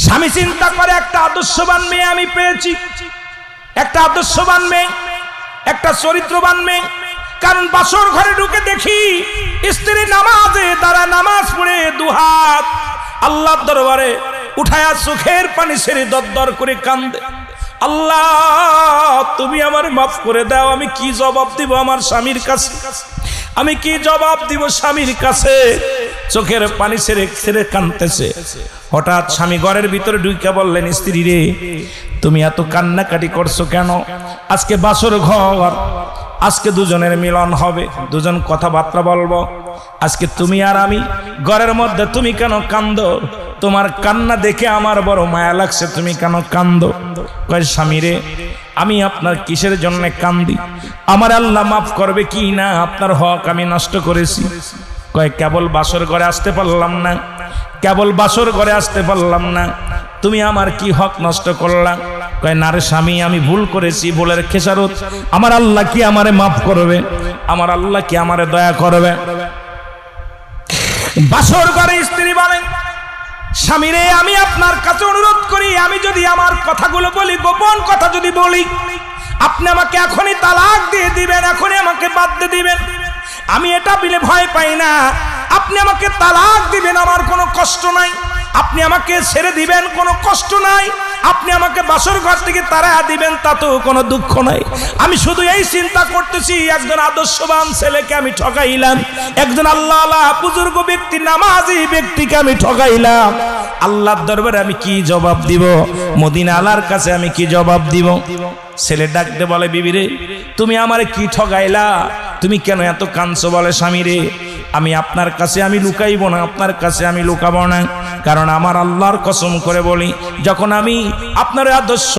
স্বামী চিন্তা করে একটা আদর্শবান মেয়ে আমি পেয়েছি, একটা আদর্শবান মেয়ে, একটা চরিত্রবান মেয়ে। কারণ বাসর ঘরে ঢুকে দেখি স্ত্রী নামাজে তারা নামাজ পড়ে দুহাত আল্লাহর দরবারে উঠায়া চোখের পানি ছেড়ে দরদর করে কান্দে। আল্লাহ তুমি আমার মাফ করে দাও। আমি কি জবাব দিব আমার স্বামীর কাছে? আমি কি জবাব দিব স্বামীর কাছে? চোখের পানি ছেড়ে ছেড়ে কাঁদতেছে। হঠাৎ স্বামী ঘরের ভিতরে ঢুকে বললেন, স্ত্রী রে তুমি এত কান্নাকাটি করছো কেন? আজকে বাসর ঘর, আজকে দুজনের মিলন হবে, দুজন কথাবার্তা বলবো। আজকে তুমি আর আমি ঘরের মধ্যে, তুমি কেন কান্দো? তোমার কান্না দেখে আমার বড় মায়া লাগছে, তুমি কেন কান্দো? কয় স্বামী রে আমি আপনার কিসের জন্য কান্দি? আমার আল্লাহ মাফ করবে কি না? আপনার হক আমি নষ্ট করেছি। কয় কেবল বাসর ঘরে আসতে পারলাম না, কেবল বাসর ঘরে আসতে পারলাম না, তুমি আমার কি হক নষ্ট করলাম? কয় না রে স্বামী আমি ভুল করেছি, ভুলের খেসারত আমার আল্লাহ কি আমারে মাফ করবে? আমার আল্লাহ কি আমারে দয়া করবে? বাসর ঘরে স্ত্রী বলেন, স্বামী রে আমি আপনার কাছে অনুরোধ করি, আমি যদি আমার কথাগুলো বলি, গোপন কথা যদি বলি, আপনি আমাকে এখনই তালাক দিয়ে দিবেন, এখনই আমাকে বাদ দিয়ে দিবেন। আমি এটা বলে ভয় পাই না। আপনি আমাকে তালাক দিবেন, আমার কোনো কষ্ট নাই। আপনি আমাকে ছেড়ে দিবেন, কোনো কষ্ট নাই। আপনি আমাকে বাসর ঘর থেকে তাড়া দিবেন, তাতেও কোনো দুঃখ নাই। আমি শুধু এই চিন্তা করতেছি, একজন আদর্শবান ছেলেকে আমি ঠকাইলাম, একজন আল্লাহ বুজুর্গ ব্যক্তি, নামাজি ব্যক্তিকে আমি ঠকাইলাম। আল্লাহর দরবারে আমি কি জবাব দিব? মদিনা আলার কাছে আমি কি জবাব দিব? ছেলে ডাকতে বলে, বিবি রে তুমি আমারে কি ঠকাইলা? তুমি কেন এত কাঁদছো? বলে স্বামী রে আমি আপনার কাছে আমি লুকাইব না, আপনার কাছে আমি লুকাবো না। কারণ আমার আল্লাহর কসম করে বলি, যখন আমি আপনার আদর্শ